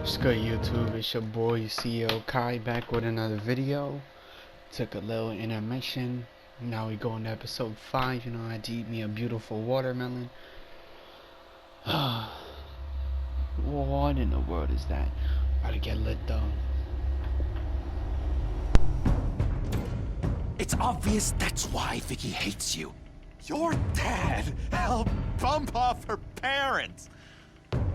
What's good, YouTube? It's your boy CeoKai back with another video. Took a little intermission. Now we go on to episode 5. You know, I had to eat me a beautiful watermelon. What in the world is that? About to get lit though. It's obvious that's why Vicky hates you. Your dad helped bump off her parents.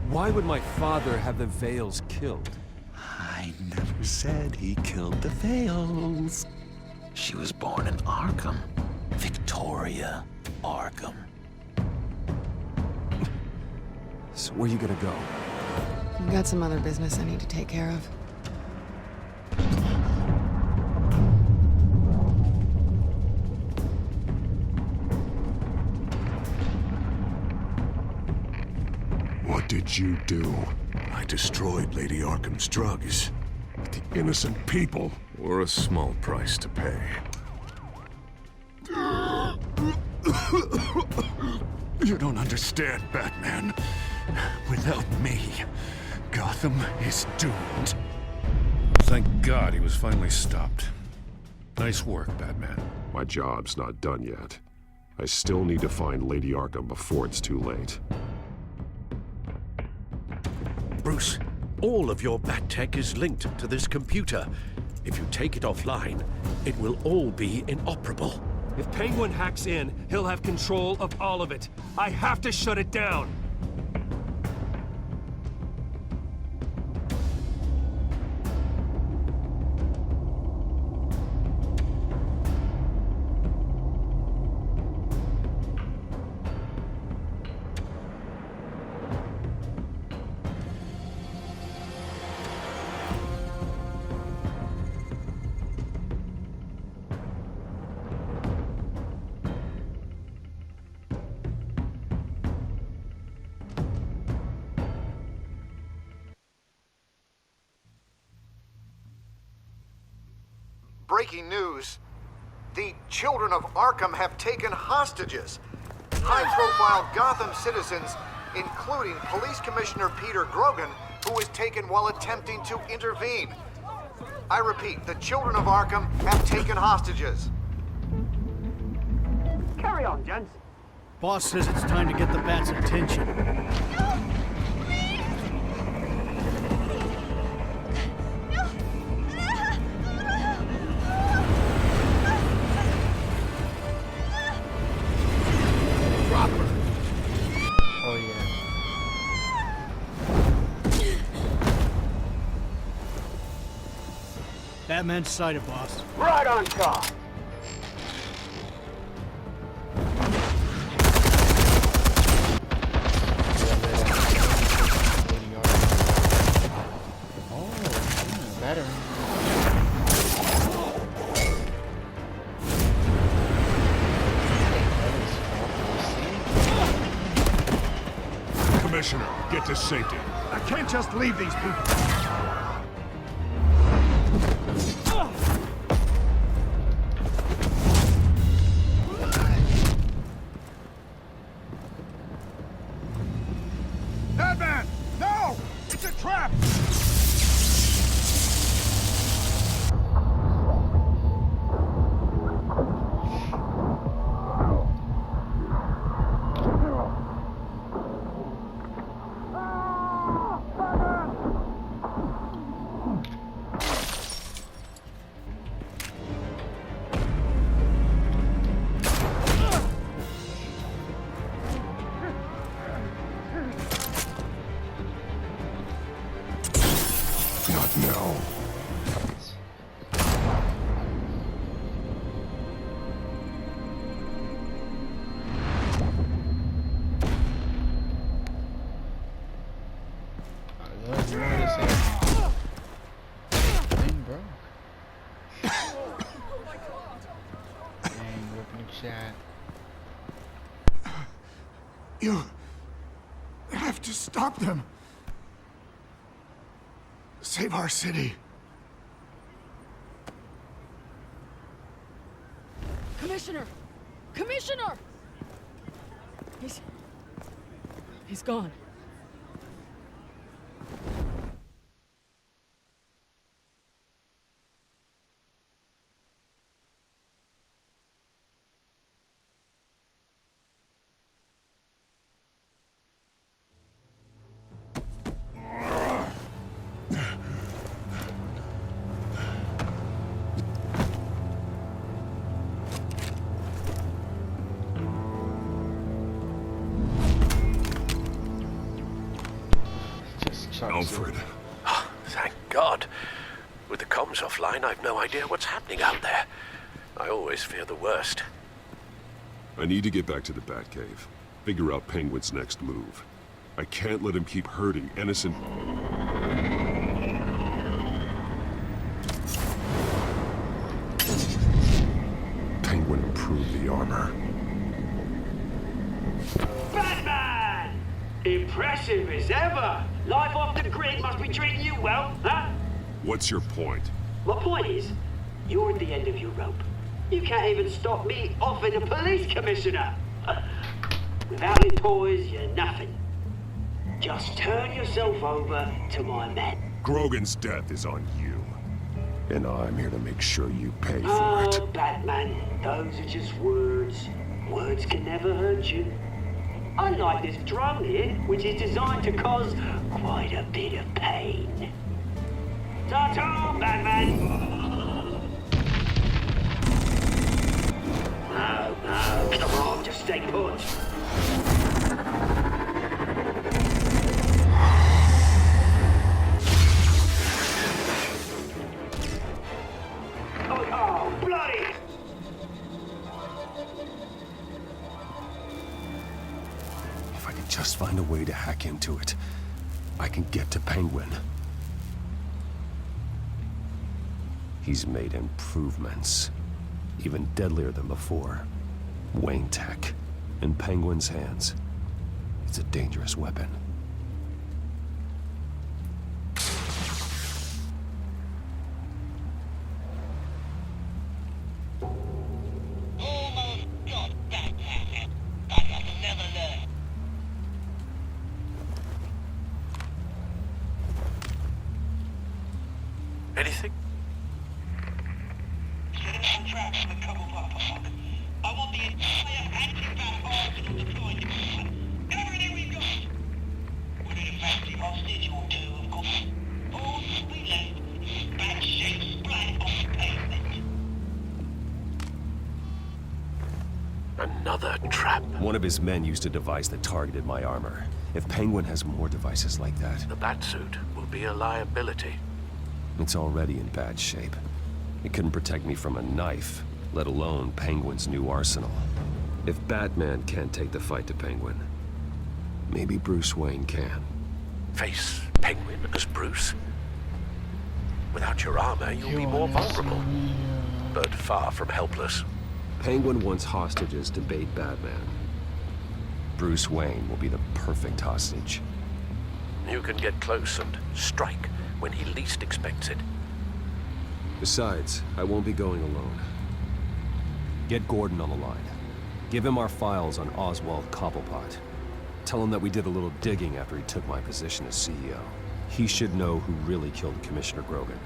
Why would my father have the Vales killed? I never said he killed the Vales. She was born in Arkham. Victoria Arkham. So where you gonna go? I've got some other business I need to take care of. What did you do? I destroyed Lady Arkham's drugs. The innocent people were a small price to pay. You don't understand, Batman. Without me, Gotham is doomed. Thank God he was finally stopped. Nice work, Batman. My job's not done yet. I still need to find Lady Arkham before it's too late. Bruce, all of your bat tech is linked to this computer. If you take it offline, it will all be inoperable. If Penguin hacks in, he'll have control of all of it. I have to shut it down. Breaking news. The children of Arkham have taken hostages. High-profile Gotham citizens, including Police Commissioner Peter Grogan, who was taken while attempting to intervene. I repeat, the children of Arkham have taken hostages. Carry on, gents. Boss says it's time to get the Bat's attention. Batman's sighted, boss. Right on top. Better. Commissioner, get to safety. I can't just leave these people. Batman! No! It's a trap! Not now. You have to stop them. Save our city. Commissioner! Commissioner! He's gone. Sorry, sir. Alfred. Oh, thank God. With the comms offline, I've no idea what's happening out there. I always fear the worst. I need to get back to the Batcave. Figure out Penguin's next move. I can't let him keep hurting innocent... Penguin improved the armor. Batman! Impressive as ever. Life off the grid must be treating you well, huh? What's your point? My point is, you're at the end of your rope. You can't even stop me offing a police commissioner. Without your toys, you're nothing. Just turn yourself over to my men. Grogan's death is on you. And I'm here to make sure you pay for Oh, it. Batman, those are just words. Words can never hurt you. Unlike this drone here, which is designed to cause quite a bit of pain. Ta-ta, Batman! No, come on, just stay put. Oh, bloody! If I could just find a way to hack into it, I can get to Penguin. He's made improvements, even deadlier than before. Wayne Tech, in Penguin's hands. It's a dangerous weapon. Anything? I want the entire anti-bat arsenal deployed. Everything we got. With an effective hostage or two, of course. All we left is bad shape splat on the pavement. Another trap. One of his men used a device that targeted my armor. If Penguin has more devices like that, The Batsuit will be a liability. it's already in bad shape. It couldn't protect me from a knife, let alone Penguin's new arsenal. If Batman can't take the fight to Penguin, maybe Bruce Wayne can. Face Penguin as Bruce. Without your armor, you'll be more vulnerable, but far from helpless. Penguin wants hostages to bait Batman. Bruce Wayne will be the perfect hostage. You can get close and strike when he least expects it. Besides, I won't be going alone. Get Gordon on the line. Give him our files on Oswald Cobblepot. Tell him that we did a little digging after he took my position as CEO. He should know who really killed Commissioner Grogan,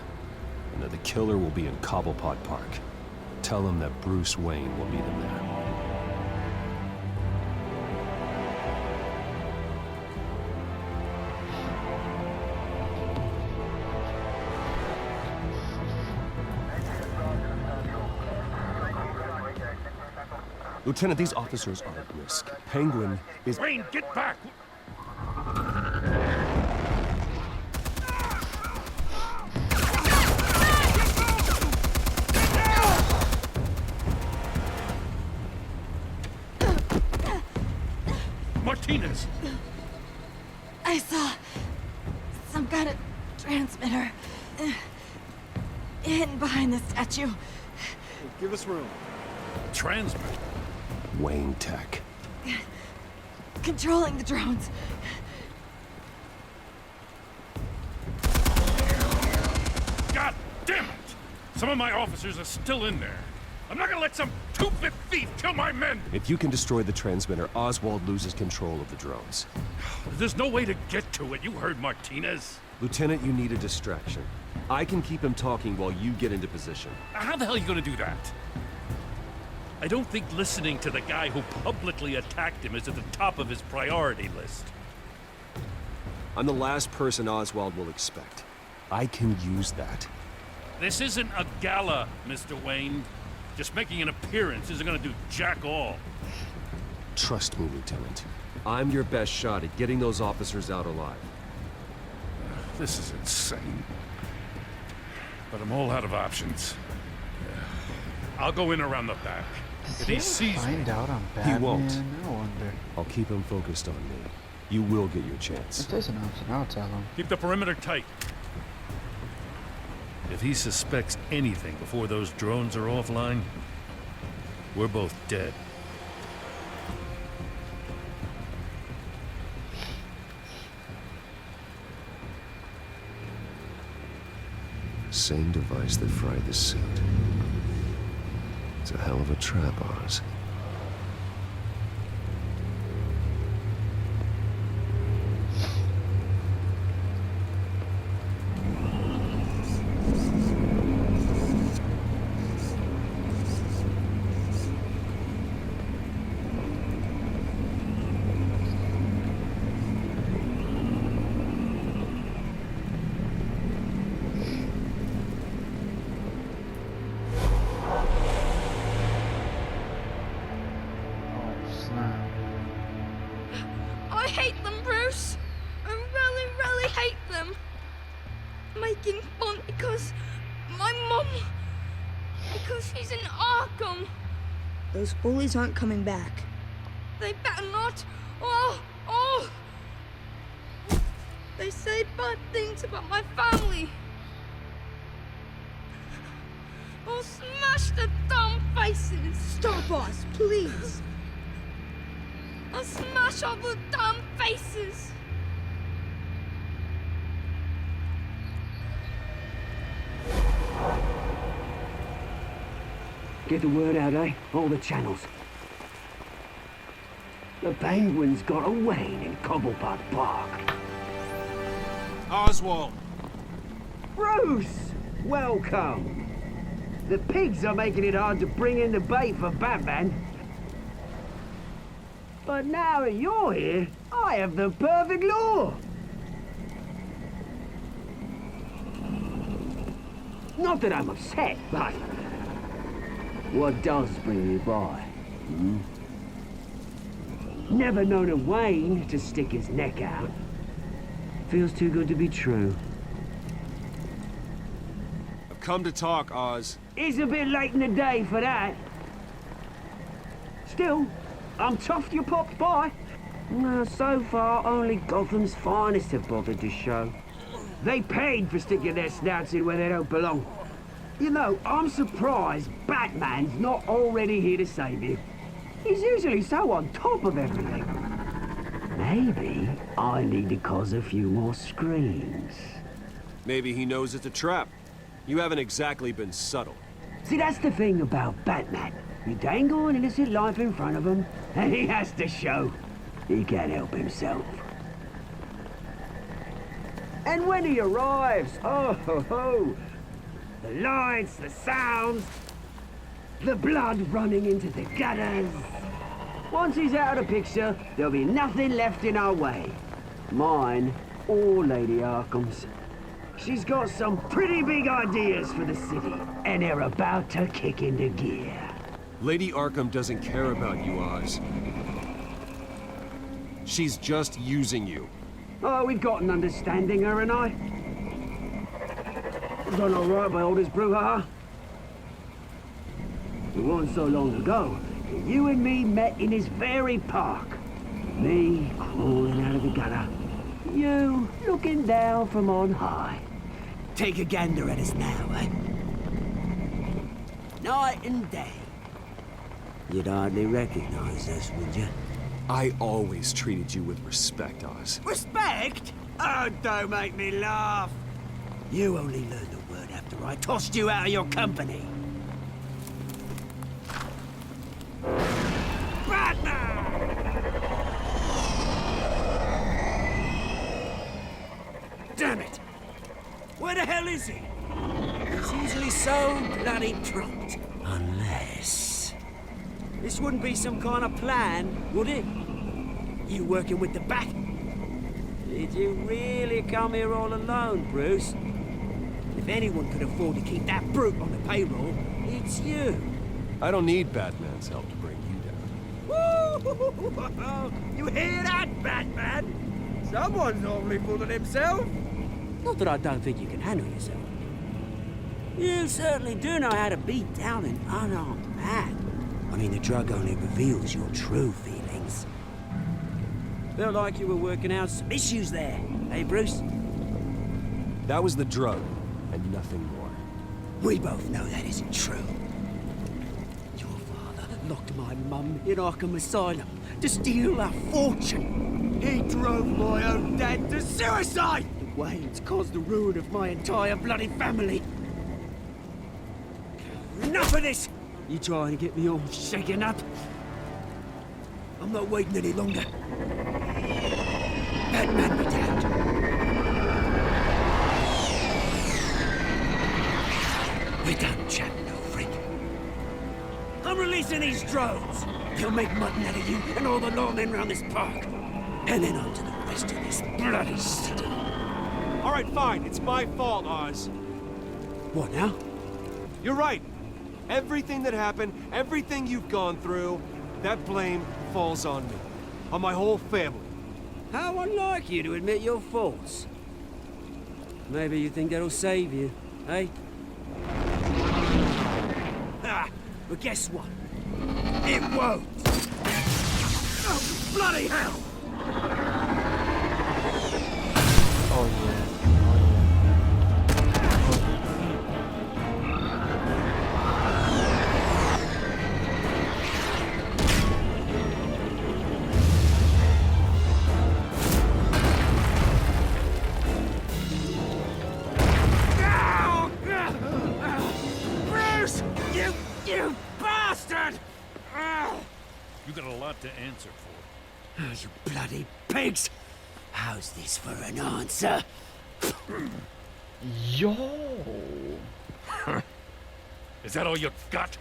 and that the killer will be in Cobblepot Park. Tell him that Bruce Wayne will meet him there. Lieutenant, these officers are at risk. Penguin is... Wayne, get back! Martinez! I saw some kind of transmitter hidden behind the statue. Give us room. Transmit. Wayne Tech. Controlling the drones. God damn it! Some of my officers are still in there. I'm not gonna let some two-bit thief kill my men! If you can destroy the transmitter, Oswald loses control of the drones. There's no way to get to it. You heard Martinez. Lieutenant, you need a distraction. I can keep him talking while you get into position. How the hell are you gonna do that? I don't think listening to the guy who publicly attacked him is at the top of his priority list. I'm the last person Oswald will expect. I can use that. This isn't a gala, Mr. Wayne. Just making an appearance isn't gonna do jack all. Trust me, Lieutenant. I'm your best shot at getting those officers out alive. This is insane. But I'm all out of options. I'll go in around the back. If he sees me... Find out I'm Batman? He won't. I wonder. I'll keep him focused on me. You will get your chance. If there's an option, I'll tell him. Keep the perimeter tight. If he suspects anything before those drones are offline, we're both dead. Same device that fried the suit. It's a hell of a trap, Oz. I hate them, Bruce. I really, really hate them. Making fun because my mum... because she's in Arkham. Those bullies aren't coming back. They better not. Oh! They say bad things about my family. I'll smash the dumb faces. Stop us, please. I'll smash all the dumb faces. Get the word out, eh? All the channels. The Penguin's got a Wayne in Cobblepot Park. Oswald! Bruce! Welcome! The pigs are making it hard to bring in the bait for Batman. But now that you're here, I have the perfect lure! Not that I'm upset, but... what does bring you by? Hmm? Never known a Wayne to stick his neck out. Feels too good to be true. I've come to talk, Oz. It's a bit late in the day for that. Still, I'm chuffed you popped by. So far, only Gotham's finest have bothered to show. They paid for sticking their snouts in where they don't belong. You know, I'm surprised Batman's not already here to save you. He's usually so on top of everything. Maybe I need to cause a few more screams. Maybe he knows it's a trap. You haven't exactly been subtle. See, that's the thing about Batman. You dangle an innocent life in front of him, and he has to show he can't help himself. And when he arrives, oh ho ho! The lights, the sounds, the blood running into the gutters. Once he's out of the picture, there'll be nothing left in our way. Mine or Lady Arkham's. She's got some pretty big ideas for the city, and they're about to kick into gear. Lady Arkham doesn't care about you, Oz. She's just using you. Oh, we've got an understanding, her and I. Done all right by all this brouhaha. It wasn't so long ago that you and me met in this very park. Me crawling out of the gutter. You looking down from on high. Take a gander at us now, eh? Night and day. You'd hardly recognize us, would you? I always treated you with respect, Oz. Respect? Oh, don't make me laugh. You only learned the word after I tossed you out of your company. Batman! Damn it! Where the hell is he? He's usually so bloody prompt. Unless... this wouldn't be some kind of plan, would it? You working with the Bat? Did you really come here all alone, Bruce? If anyone could afford to keep that brute on the payroll, it's you. I don't need Batman's help to bring you down. You hear that, Batman? Someone's awfully full of himself. Not that I don't think you can handle yourself. You certainly do know how to beat down an unarmed man. I mean, the drug only reveals your true feelings. Felt like you were working out some issues there, eh, Bruce? That was the drug, and nothing more. We both know that isn't true. Your father locked my mum in Arkham Asylum to steal our fortune. He drove my own dad to suicide! The Waynes caused the ruin of my entire bloody family. Enough of this! You trying to get me all shaken up? I'm not waiting any longer. Batman me down. We're done chatting, old friend. I'm releasing these drones. They'll make mutton out of you and all the lawmen around this park. And then on to the rest of this bloody city. All right, fine. It's my fault, Oz. What now? You're right. Everything that happened, everything you've gone through, that blame falls on me. On my whole family. How unlike you to admit your faults. Maybe you think that'll save you, eh? Ah, but guess what? It won't! Oh, bloody hell! Oh yeah. You bastard! You got a lot to answer for. Oh, you bloody pigs! How's this for an answer? Yo! Is that all you got?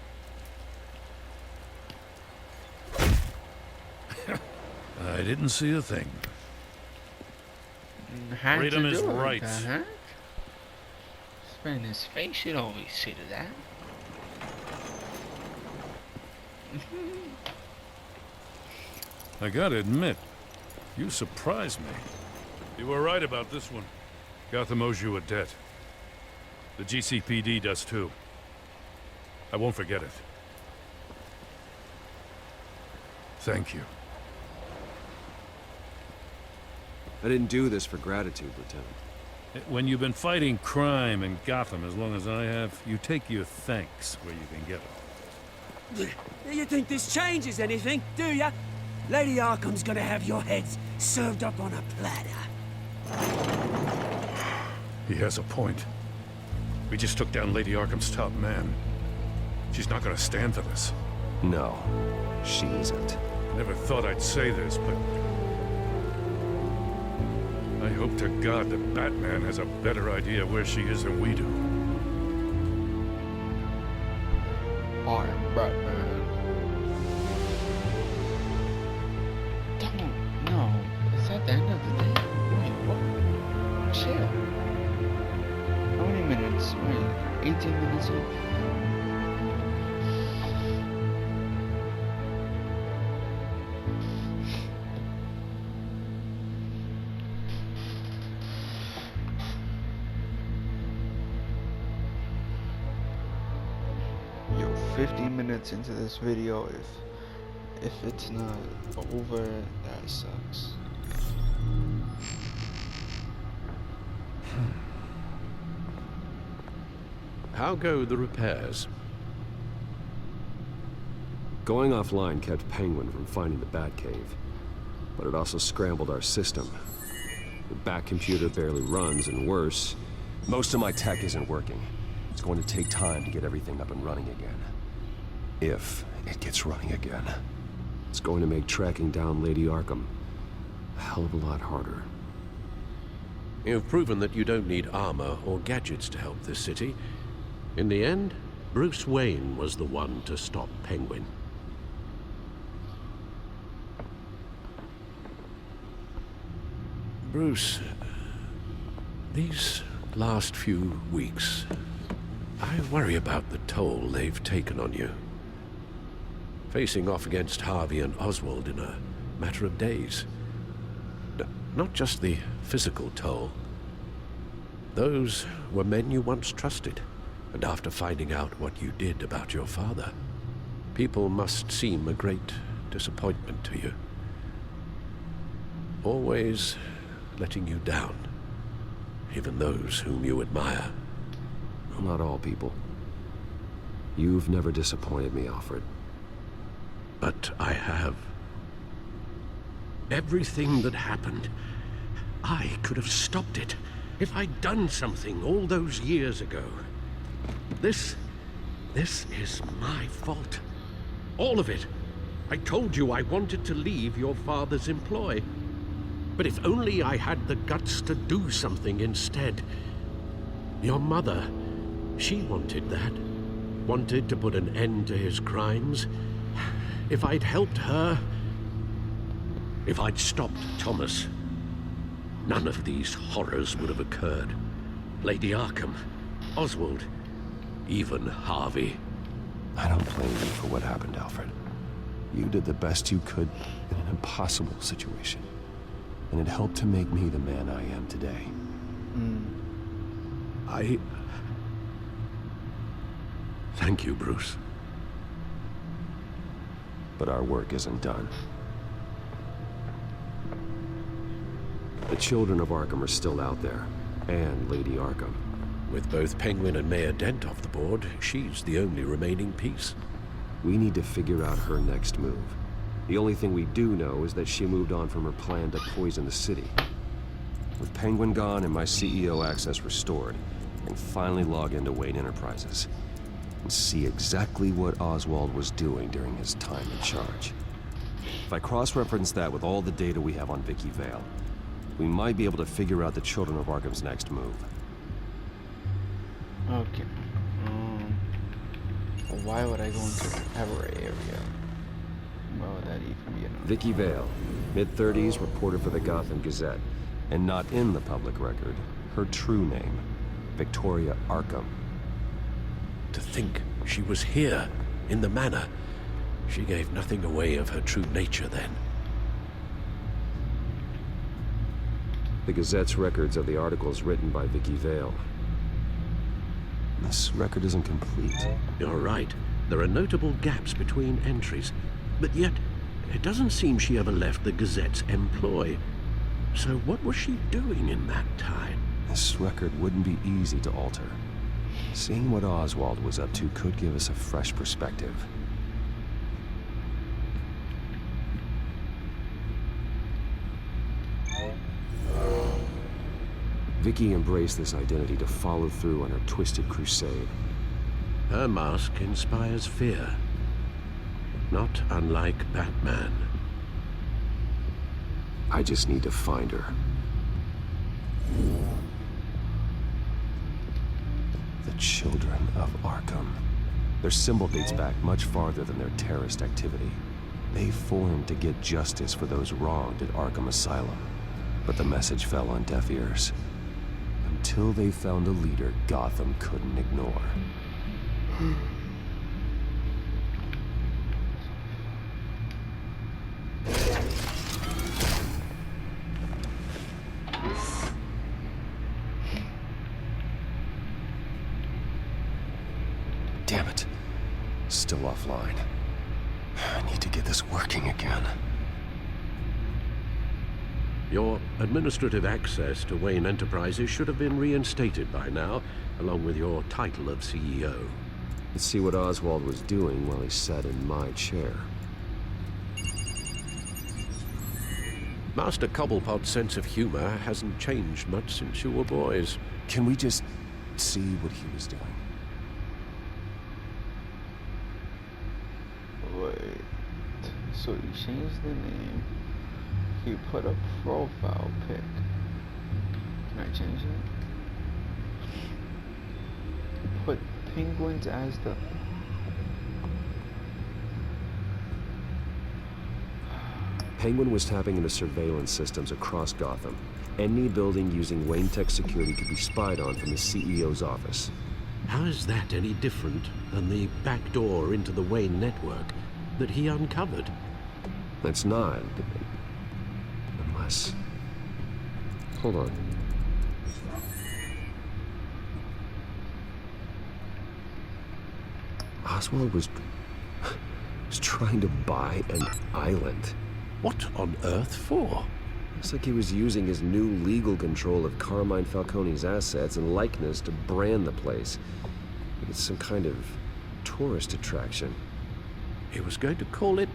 I didn't see a thing. Freedom is right. Spin his face, you'd always see to that. I gotta admit, you surprised me. You were right about this one. Gotham owes you a debt. The GCPD does too. I won't forget it. Thank you. I didn't do this for gratitude, Lieutenant. When you've been fighting crime in Gotham as long as I have, you take your thanks where you can get them. You think this changes anything, do ya? Lady Arkham's gonna have your heads served up on a platter. He has a point. We just took down Lady Arkham's top man. She's not gonna stand for this. No, she isn't. Never thought I'd say this, but I hope to God that Batman has a better idea where she is than we do. I'm Batman. Don't know. Is that the end of the day? Wait, what? Chill. How many minutes? Wait, 18 minutes in? Yo, 50 minutes into this video, if it's not over, that sucks. How go the repairs? Going offline kept Penguin from finding the Batcave, but it also scrambled our system. The Bat computer barely runs, and worse, most of my tech isn't working. It's going to take time to get everything up and running again. If it gets running again. It's going to make tracking down Lady Arkham a hell of a lot harder. You've proven that you don't need armor or gadgets to help this city. In the end, Bruce Wayne was the one to stop Penguin. Bruce, these last few weeks, I worry about the toll they've taken on you. Facing off against Harvey and Oswald in a matter of days. Not just the physical toll, Those were men you once trusted, and after finding out what you did about your father, people must seem a great disappointment to you. Always letting you down, even those whom you admire. Not all people. You've never disappointed me, Alfred. But I have. Everything that happened, I could have stopped it if I'd done something all those years ago. This is my fault. All of it. I told you I wanted to leave your father's employ. But if only I had the guts to do something instead. Your mother, she wanted that. Wanted to put an end to his crimes. If I'd helped her, if I'd stopped Thomas, none of these horrors would have occurred. Lady Arkham, Oswald, even Harvey. I don't blame you for what happened, Alfred. You did the best you could in an impossible situation. And it helped to make me the man I am today. Thank you, Bruce. But our work isn't done. The children of Arkham are still out there, and Lady Arkham. With both Penguin and Mayor Dent off the board, she's the only remaining piece. We need to figure out her next move. The only thing we do know is that she moved on from her plan to poison the city. With Penguin gone and my CEO access restored, I can finally log into Wayne Enterprises and see exactly what Oswald was doing during his time in charge. If I cross-reference that with all the data we have on Vicky Vale, we might be able to figure out the Children of Arkham's next move. Okay. Why would I go into our area? Why would that even be enough? Vicky Vale, mid-30s, reporter for the Gotham Gazette, and not in the public record, her true name, Victoria Arkham. To think she was here, in the manor. She gave nothing away of her true nature then. The Gazette's records of the articles written by Vicky Vale. This record isn't complete. You're right. There are notable gaps between entries. But yet, it doesn't seem she ever left the Gazette's employ. So what was she doing in that time? This record wouldn't be easy to alter. Seeing what Oswald was up to could give us a fresh perspective. Vicky embraced this identity to follow through on her twisted crusade. Her mask inspires fear. Not unlike Batman. I just need to find her. The Children of Arkham. Their symbol dates back much farther than their terrorist activity. They formed to get justice for those wronged at Arkham Asylum. But the message fell on deaf ears. Until they found a leader Gotham couldn't ignore. Damn it. Still offline. I need to get this working again. Your administrative access to Wayne Enterprises should have been reinstated by now, along with your title of CEO. Let's see what Oswald was doing while he sat in my chair. Master Cobblepot's sense of humor hasn't changed much since you were boys. Can we just see what he was doing? Wait. So you changed the name. You put a profile pic. Can I change it? Put penguins as the... Penguin was tapping into surveillance systems across Gotham. Any building using Wayne Tech security could be spied on from the CEO's office. How is that any different than the back door into the Wayne network that he uncovered? That's not. Unless... Hold on. Oswald was trying to buy an island. What on earth for? Looks like he was using his new legal control of Carmine Falcone's assets and likeness to brand the place. Like it's some kind of tourist attraction. He was going to call it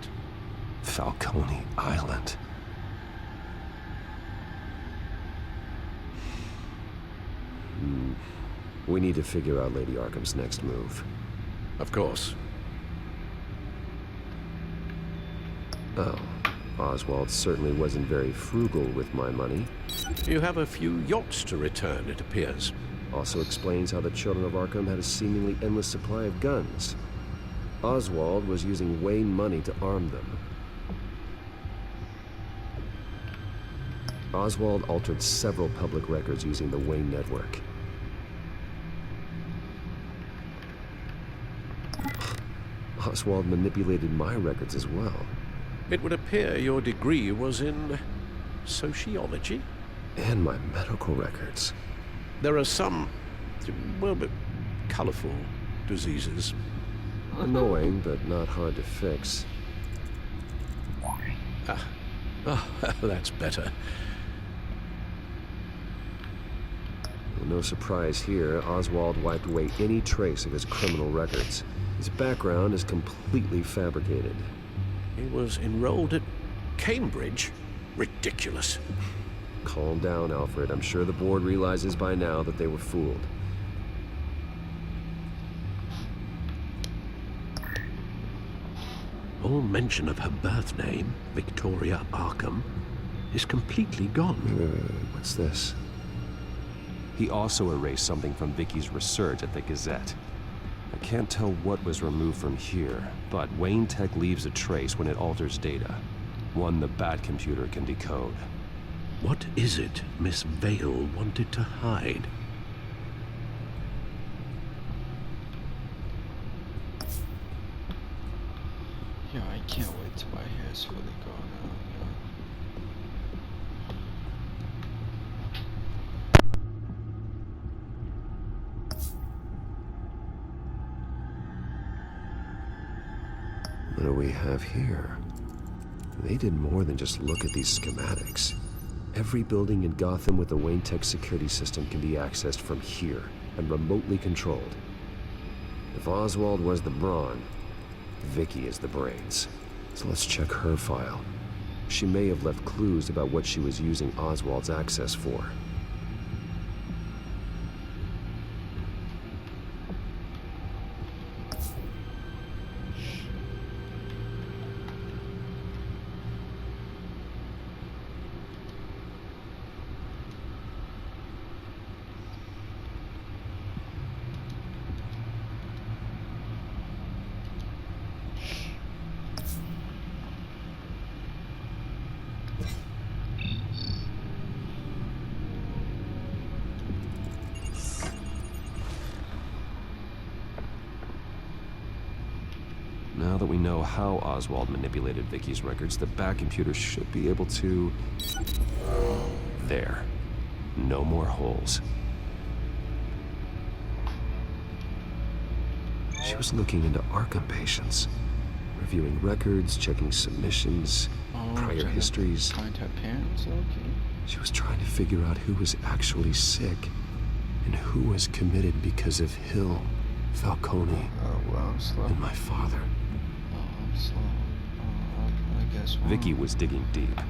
Falcone Island. We need to figure out Lady Arkham's next move. Of course. Oh, Oswald certainly wasn't very frugal with my money. You have a few yachts to return, it appears. Also explains how the children of Arkham had a seemingly endless supply of guns. Oswald was using Wayne money to arm them. Oswald altered several public records using the Wayne network. Oswald manipulated my records as well. It would appear your degree was in sociology? And my medical records. There are some, well, but colorful diseases. Annoying, but not hard to fix. Oh, that's better. Well, no surprise here, Oswald wiped away any trace of his criminal records. His background is completely fabricated. He was enrolled at Cambridge? Ridiculous. Calm down, Alfred. I'm sure the board realizes by now that they were fooled. All mention of her birth name, Victoria Arkham, is completely gone. What's this? He also erased something from Vicky's research at the Gazette. I can't tell what was removed from here, but Wayne Tech leaves a trace when it alters data. One the Bat computer can decode. What is it Miss Vale wanted to hide? Yeah, I can't wait till my hair's fully gone out. What do we have here? They did more than just look at these schematics. Every building in Gotham with the Wayne Tech security system can be accessed from here and remotely controlled. If Oswald was the brawn, Vicky is the brains. So let's check her file. She may have left clues about what she was using Oswald's access for. Now that we know how Oswald manipulated Vicky's records, the Bat computer should be able to... There. No more holes. She was looking into Arkham patients, reviewing records, checking submissions, prior histories. Find her parents, okay. She was trying to figure out who was actually sick and who was committed because of Hill, Falcone, and my father. I guess Vicky was digging deep.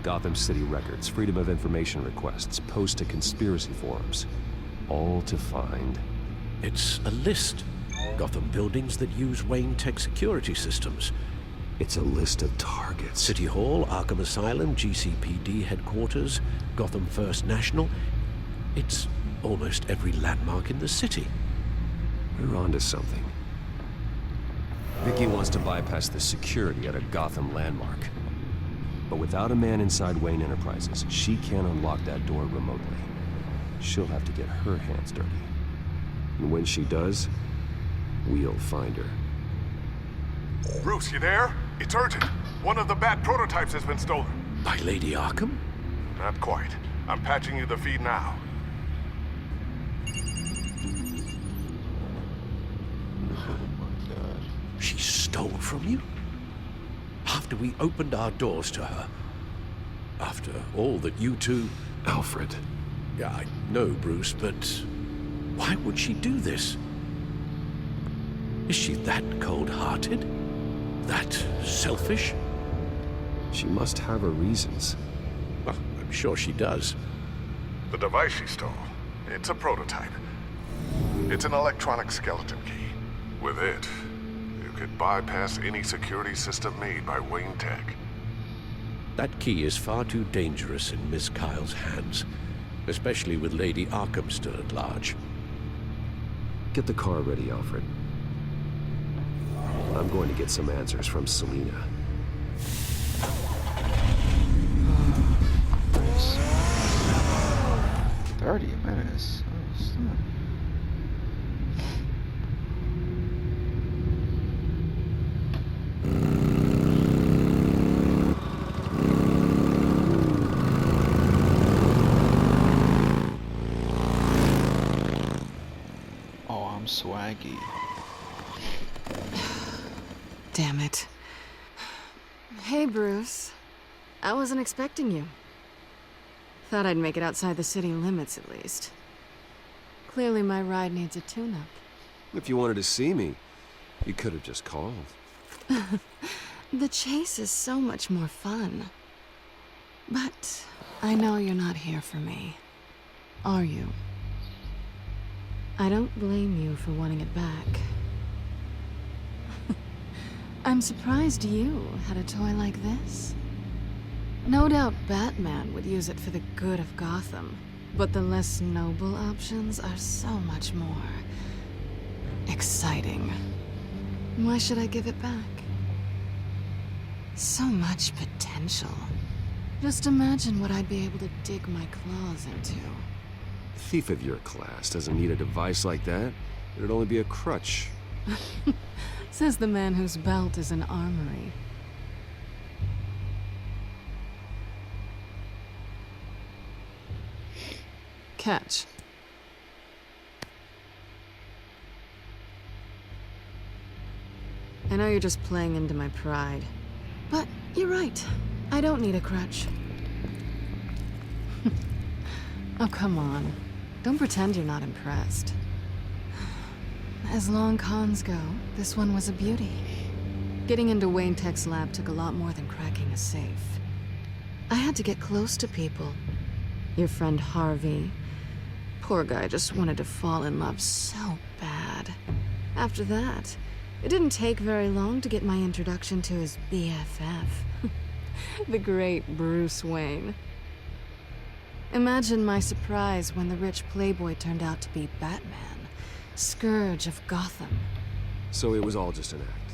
Gotham City records, Freedom of Information requests, posts to conspiracy forums. All to find... It's a list. Gotham buildings that use Wayne Tech security systems. It's a list of targets. City Hall, Arkham Asylum, GCPD headquarters, Gotham First National. It's almost every landmark in the city. We're onto something. Vicky wants to bypass the security at a Gotham landmark. But without a man inside Wayne Enterprises, she can't unlock that door remotely. She'll have to get her hands dirty. And when she does, we'll find her. Bruce, you there? It's urgent. One of the Bat prototypes has been stolen. By Lady Arkham? Not quite. I'm patching you the feed now. stole from you? After we opened our doors to her? After all that you two... Alfred. Yeah, I know, Bruce, but why would she do this? Is she that cold-hearted? That selfish? She must have her reasons. Well, I'm sure she does. The device she stole, it's a prototype. It's an electronic skeleton key. With it, you could bypass any security system made by Wayne Tech. That key is far too dangerous in Miss Kyle's hands, especially with Lady Arkham still at large. Get the car ready, Alfred. I'm going to get some answers from Selina. Nice. 30 minutes. Oh, snap. Swaggy. Damn it. Hey, Bruce. I wasn't expecting you. Thought I'd make it outside the city limits, at least. Clearly my ride needs a tune-up. If you wanted to see me, you could have just called. The chase is so much more fun. But I know you're not here for me. Are you? I don't blame you for wanting it back. I'm surprised you had a toy like this. No doubt Batman would use it for the good of Gotham, but the less noble options are so much more exciting. Why should I give it back? So much potential. Just imagine what I'd be able to dig my claws into. A thief of your class doesn't need a device like that. It'd only be a crutch. Says the man whose belt is an armory. Catch. I know you're just playing into my pride, but you're right. I don't need a crutch. Oh, come on. Don't pretend you're not impressed. As long cons go, this one was a beauty. Getting into Wayne Tech's lab took a lot more than cracking a safe. I had to get close to people. Your friend Harvey. Poor guy just wanted to fall in love so bad. After that, it didn't take very long to get my introduction to his BFF. The great Bruce Wayne. Imagine my surprise when the rich playboy turned out to be Batman, Scourge of Gotham. So it was all just an act.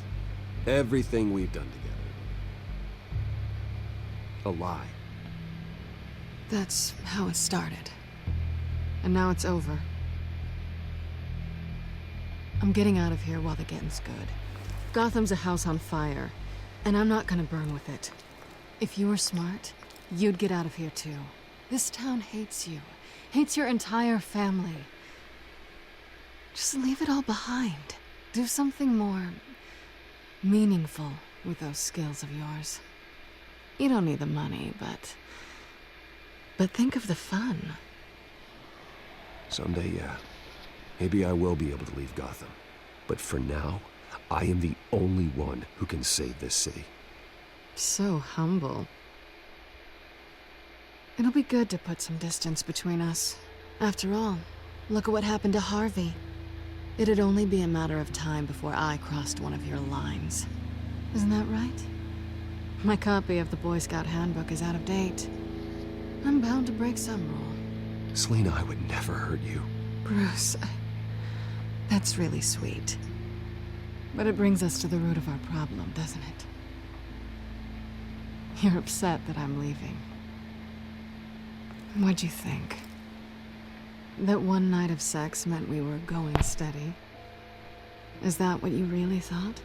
Everything we've done together. A lie. That's how it started. And now it's over. I'm getting out of here while the getting's good. Gotham's a house on fire, and I'm not gonna burn with it. If you were smart, you'd get out of here too. This town hates you. Hates your entire family. Just leave it all behind. Do something more meaningful with those skills of yours. You don't need the money, but think of the fun. Someday, yeah. Maybe I will be able to leave Gotham. But for now, I am the only one who can save this city. So humble. It'll be good to put some distance between us. After all, look at what happened to Harvey. It'd only be a matter of time before I crossed one of your lines. Isn't that right? My copy of the Boy Scout Handbook is out of date. I'm bound to break some rule. Selina, I would never hurt you. Bruce, that's really sweet. But it brings us to the root of our problem, doesn't it? You're upset that I'm leaving. What'd you think? That one night of sex meant we were going steady? Is that what you really thought?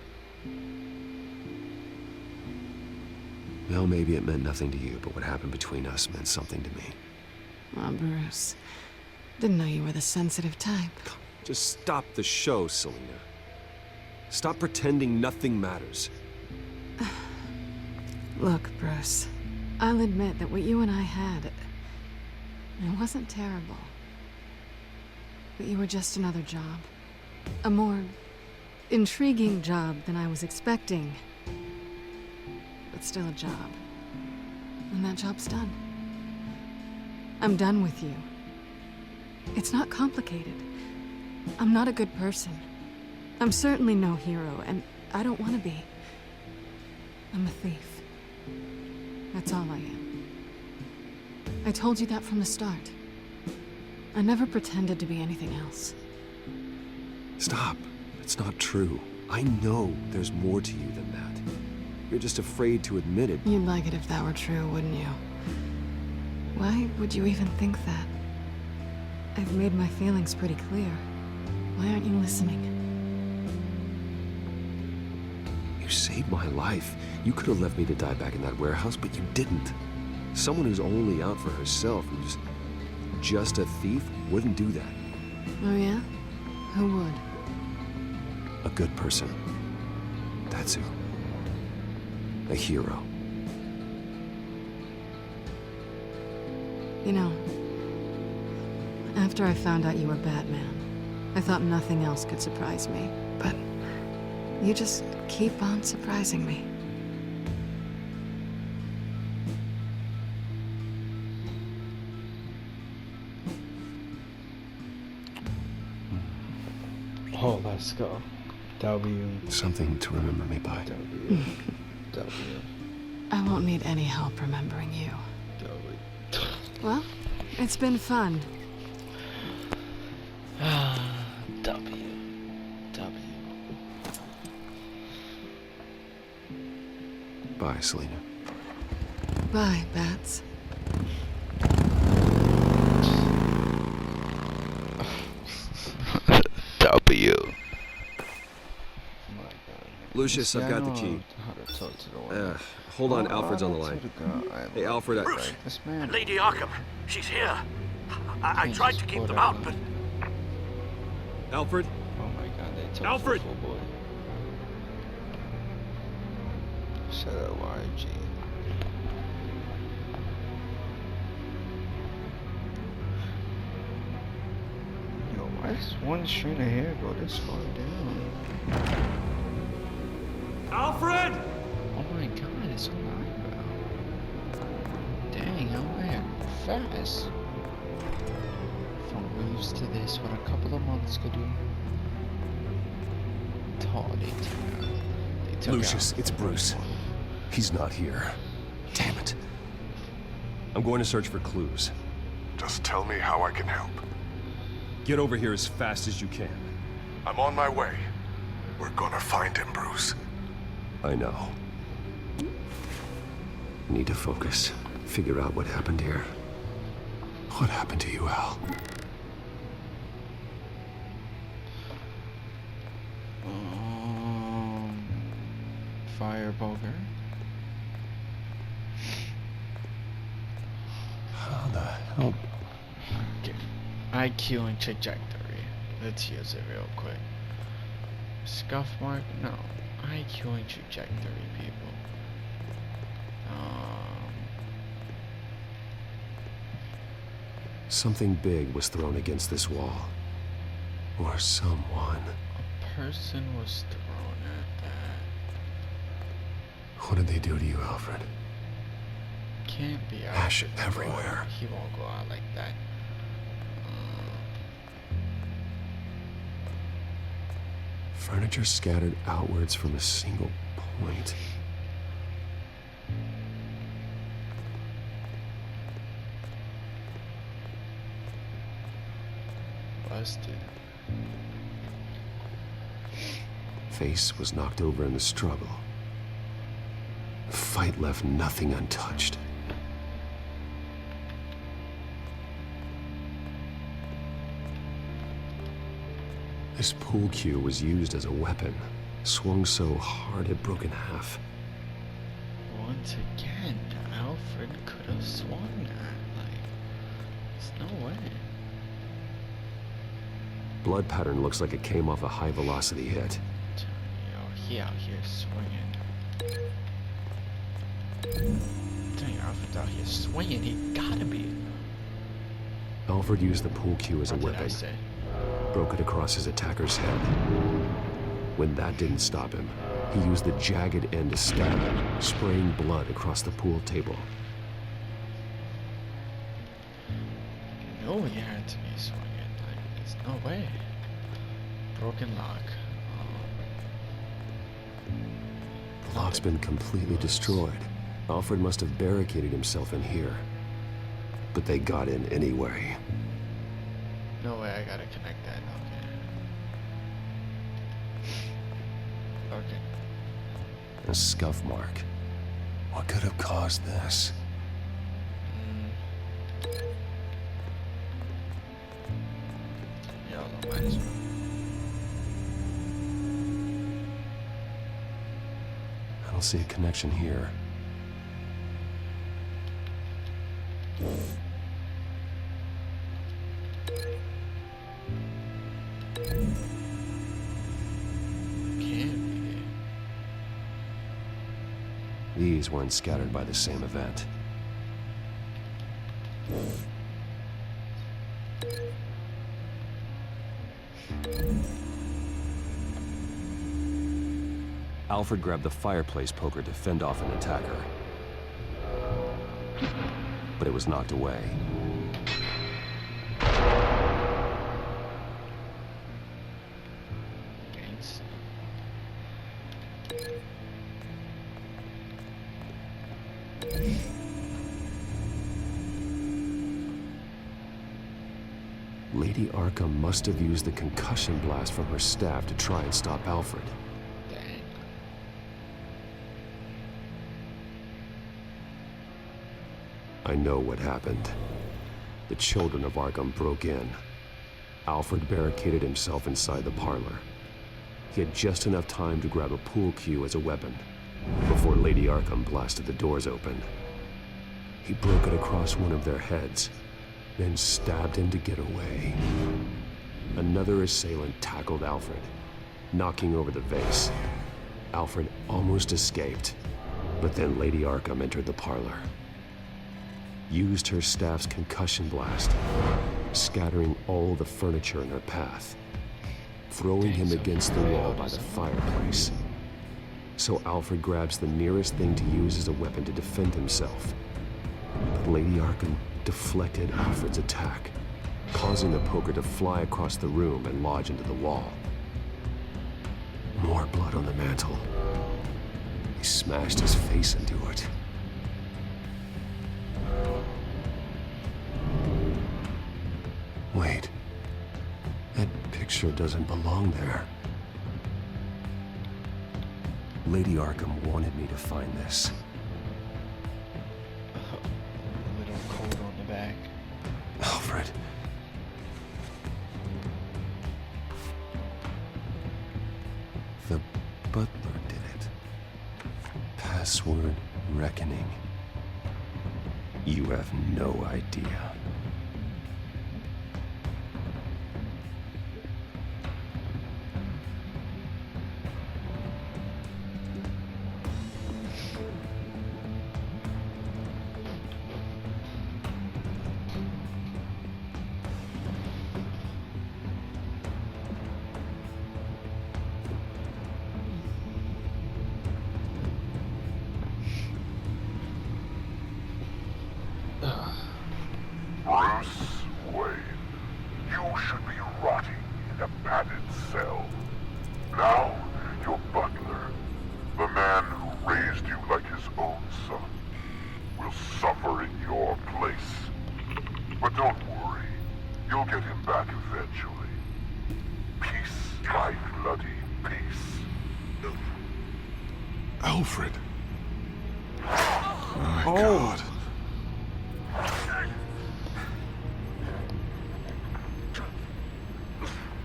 Well, maybe it meant nothing to you, but what happened between us meant something to me. Oh, Bruce. Didn't know you were the sensitive type. Just stop the show, Selina. Stop pretending nothing matters. Look, Bruce, I'll admit that what you and I had, it wasn't terrible. But you were just another job. A more intriguing job than I was expecting. But still a job. And that job's done. I'm done with you. It's not complicated. I'm not a good person. I'm certainly no hero, and I don't want to be. I'm a thief. That's all I am. I told you that from the start. I never pretended to be anything else. Stop. It's not true. I know there's more to you than that. You're just afraid to admit it. You'd like it if that were true, wouldn't you? Why would you even think that? I've made my feelings pretty clear. Why aren't you listening? You saved my life. You could have left me to die back in that warehouse, but you didn't. Someone who's only out for herself, who's just a thief, wouldn't do that. Oh yeah? Who would? A good person. That's who. A hero. You know, after I found out you were Batman, I thought nothing else could surprise me. But you just keep on surprising me. Oh, let's go. W. Something to remember me by. W. W. I won't need any help remembering you. Well, it's been fun. W. W. Bye, Selena. Bye, Bats. W. Lucius, I've got the key. Hold on, Alfred's on the line. Hey, Alfred, Bruce, Lady Arkham, she's here. I tried to keep them out, but... Alfred? Oh my god, they told Alfred! Boy. Shut up, YG. Yo, why does one strand of hair go this far down? Alfred! Oh my god, it's on the eyebrow. Dang, I'm wearing fast. From roofs to this, what a couple of months could do. Tall, they took Lucius, out. it's Bruce. He's not here. Damn it. I'm going to search for clues. Just tell me how I can help. Get over here as fast as you can. I'm on my way. We're gonna find him, Bruce. I know. Need to focus. Figure out what happened here. What happened to you, Al? Firebogger. How the hell? Okay. IQ and trajectory. Let's use it real quick. Scuff mark? No. IQ and trajectory, people. Something big was thrown against this wall. Or someone. A person was thrown at that. What did they do to you, Alfred? Can't be out. Ash everywhere. He won't go out like that. Furniture scattered outwards from a single point. Busted. Face was knocked over in the struggle. The fight left nothing untouched. This pool cue was used as a weapon, swung so hard it broke in half. Once again, Alfred could have swung that. Like, there's no way. Blood pattern looks like it came off a high-velocity hit. he out here swinging. Dang, Alfred's out here swinging. He gotta be. Alfred used the pool cue as a What did I weapon. say? Broke it across his attacker's head. When that didn't stop him, he used the jagged end to stab him, spraying blood across the pool table. No, he had to be swinging. Like, there's no way. Broken lock. The lock's been completely destroyed. Alfred must have barricaded himself in here. But they got in anyway. No way, I gotta connect that. Okay. Okay. A scuff mark. What could have caused this? Yeah, might as well. I don't see a connection here. These weren't scattered by the same event. Alfred grabbed the fireplace poker to fend off an attacker. But it was knocked away. Lady Arkham must have used the concussion blast from her staff to try and stop Alfred. Dang. I know what happened. The children of Arkham broke in. Alfred barricaded himself inside the parlor. He had just enough time to grab a pool cue as a weapon before Lady Arkham blasted the doors open. He broke it across one of their heads, then stabbed him to get away. Another assailant tackled Alfred, knocking over the vase. Alfred almost escaped, but then Lady Arkham entered the parlor. Used her staff's concussion blast, scattering all the furniture in her path, throwing him against the wall by the fireplace. So Alfred grabs the nearest thing to use as a weapon to defend himself. But Lady Arkham deflected Alfred's attack, causing the poker to fly across the room and lodge into the wall. More blood on the mantel. He smashed his face into it. Wait. That picture doesn't belong there. Lady Arkham wanted me to find this. A little cold on the back. Alfred. The butler did it. Password reckoning. You have no idea. Bruce Wayne, you should be rotting in a padded cell. Now, your butler, the man who raised you like his own son, will suffer in your place. But don't worry, you'll get him back eventually. Peace, my bloody peace. Alfred. My God.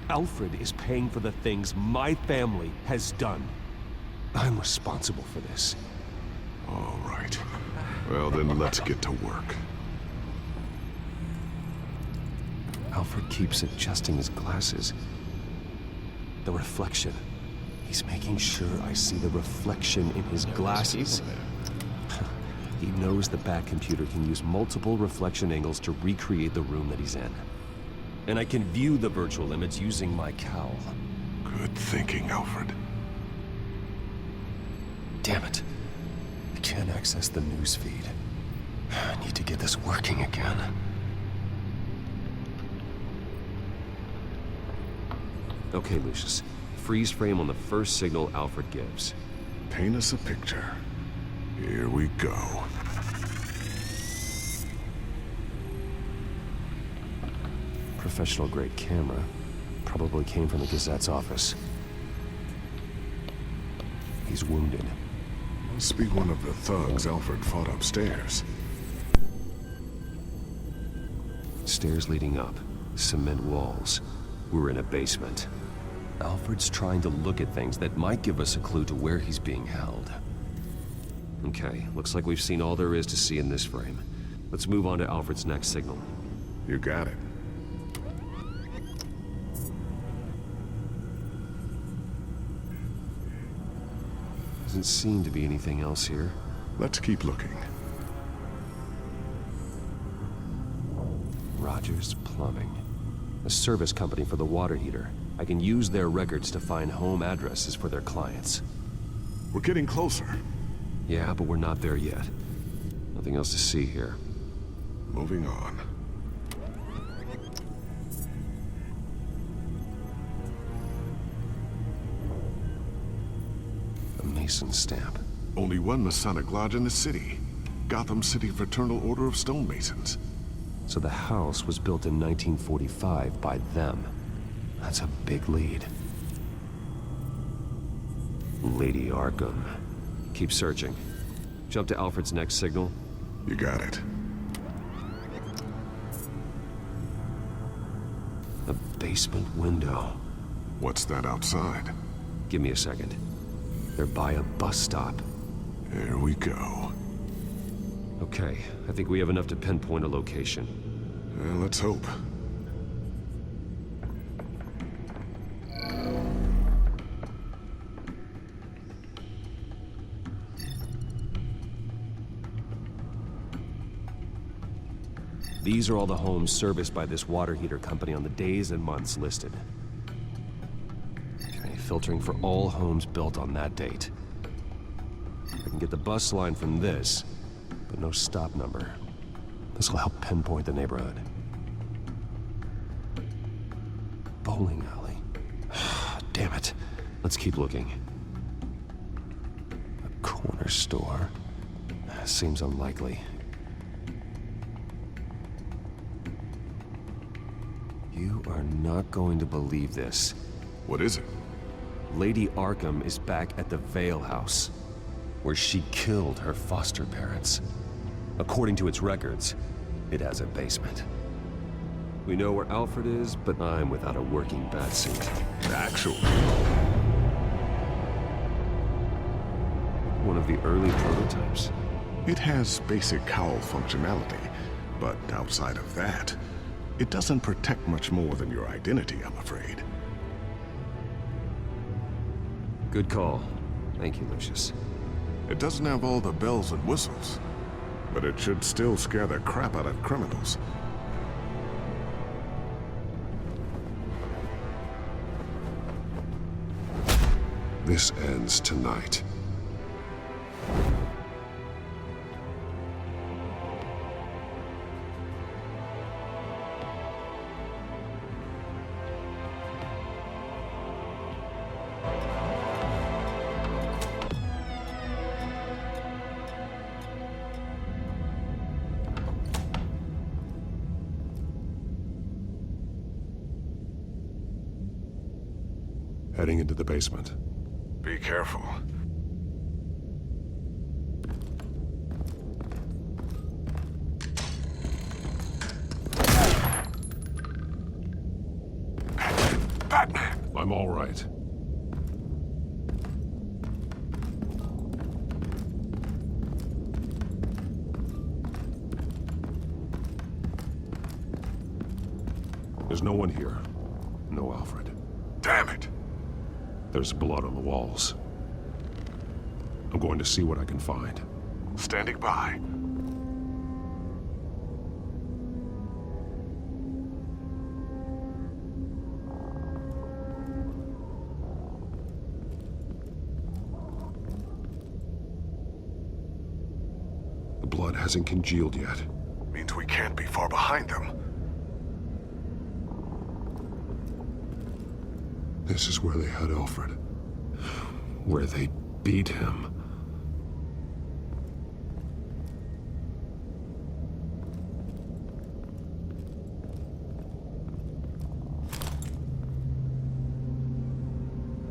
Alfred is paying for the things my family has done. I'm responsible for this. All right. Well, then let's get to work. Alfred keeps adjusting his glasses. The reflection. He's making sure I see the reflection in his glasses. He knows the back computer can use multiple reflection angles to recreate the room that he's in. And I can view the virtual image using my cowl. Good thinking, Alfred. Damn it. I can't access the news feed. I need to get this working again. Okay, Lucius. Freeze frame on the first signal Alfred gives. Paint us a picture. Here we go. Professional-grade camera. Probably came from the Gazette's office. He's wounded. Must be one of the thugs Alfred fought upstairs. Stairs leading up. Cement walls. We're in a basement. Alfred's trying to look at things that might give us a clue to where he's being held. Okay, looks like we've seen all there is to see in this frame. Let's move on to Alfred's next signal. You got it. Doesn't seem to be anything else here. Let's keep looking. Rogers Plumbing. A service company for the water heater. I can use their records to find home addresses for their clients. We're getting closer. Yeah, but we're not there yet. Nothing else to see here. Moving on. A Mason stamp. Only one Masonic lodge in the city. Gotham City Fraternal Order of Stonemasons. So the house was built in 1945 by them. That's a big lead. Lady Arkham. Keep searching. Jump to Alfred's next signal. You got it. A basement window. What's that outside? Give me a second. They're by a bus stop. Here we go. Okay, I think we have enough to pinpoint a location. Let's hope. These are all the homes serviced by this water heater company on the days and months listed. Okay, filtering for all homes built on that date. I can get the bus line from this, but no stop number. This will help pinpoint the neighborhood. Bowling alley. Damn it. Let's keep looking. A corner store. Seems unlikely. You are not going to believe this. What is it? Lady Arkham is back at the Vale House, where she killed her foster parents. According to its records, it has a basement. We know where Alfred is, but I'm without a working batsuit. Actually. One of the early prototypes. It has basic cowl functionality, but outside of that, it doesn't protect much more than your identity, I'm afraid. Good call. Thank you, Lucius. It doesn't have all the bells and whistles, but it should still scare the crap out of criminals. This ends tonight. Heading into the basement. Be careful. Batman! I'm all right. There's no one here. No Alfred. Damn it! There's blood on the walls. I'm going to see what I can find. Standing by. The blood hasn't congealed yet. Means we can't be far behind them. This is where they had Alfred. Where they beat him.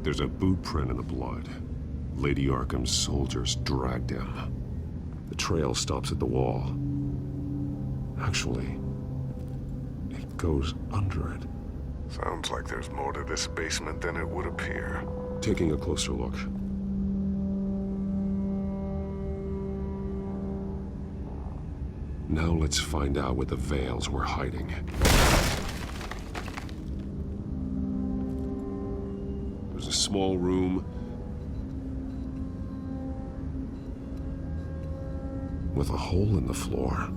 There's a boot print in the blood. Lady Arkham's soldiers dragged him. The trail stops at the wall. Actually, it goes under it. Sounds like there's more to this basement than it would appear. Taking a closer look. Now let's find out where the Veils were hiding. There's a small room with a hole in the floor.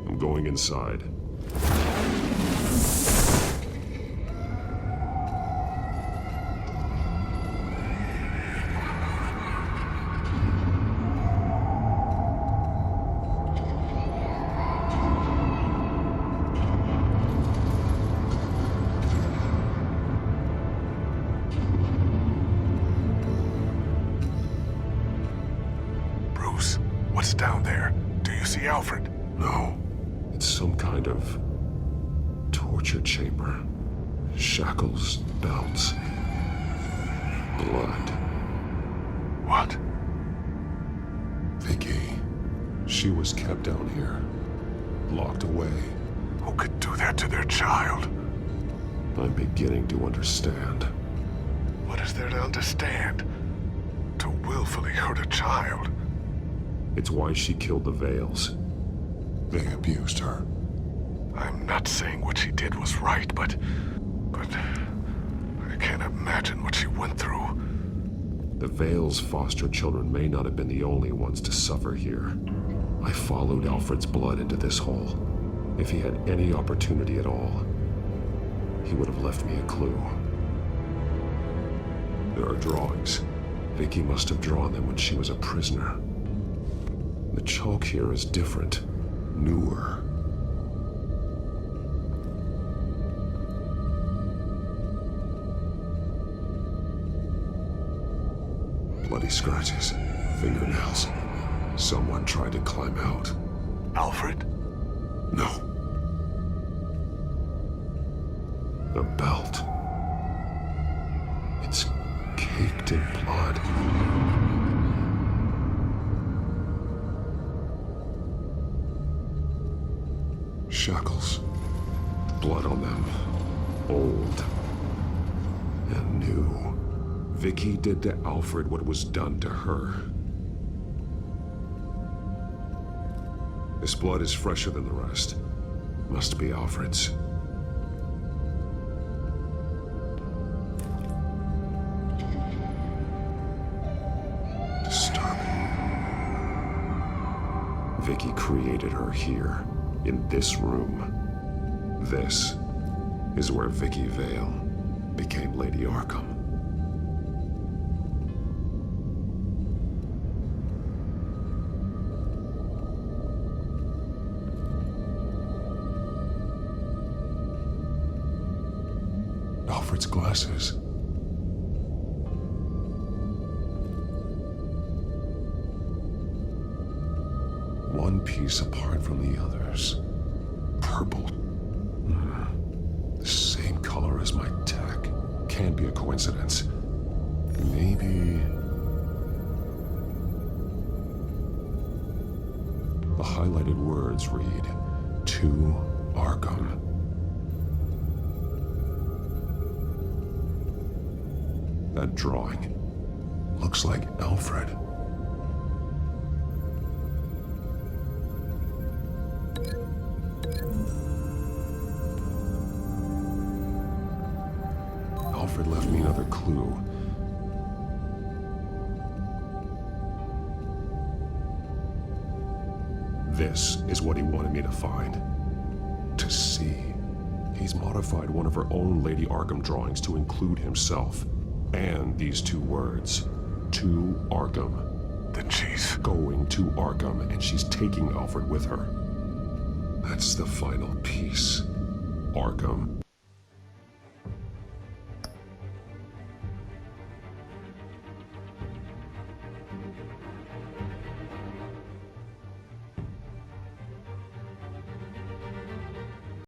I'm going inside. Bruce, what's down there? Do you see Alfred? No. It's some kind of torture chamber. Shackles, belts, blood. What? Vicky. She was kept down here. Locked away. Who could do that to their child? I'm beginning to understand. What is there to understand? To willfully hurt a child? It's why she killed the Veils. They abused her. I'm not saying what she did was right, but I can't imagine what she went through. The Veils' foster children may not have been the only ones to suffer here. I followed Alfred's blood into this hole. If he had any opportunity at all, he would have left me a clue. There are drawings. Vicky must have drawn them when she was a prisoner. The chalk here is different. Newer. Bloody scratches, fingernails. Someone tried to climb out. Alfred? No. The belt. It's caked in blood. Shackles. Blood on them. Old. And new. Vicky did to Alfred what was done to her. This blood is fresher than the rest. Must be Alfred's. Disturbing. Vicky created her here. In this room. This is where Vicky Vale became Lady Arkham. Alfred's glasses. One piece apart from the others. Purple. The same color as my tech. Can't be a coincidence. Maybe... The highlighted words read, "To Arkham." That drawing. Looks like Alfred. Alfred left me another clue. This is what he wanted me to find. To see. He's modified one of her own Lady Arkham drawings to include himself. And these two words. To Arkham. Then she's going to Arkham, and she's taking Alfred with her. That's the final piece. Arkham.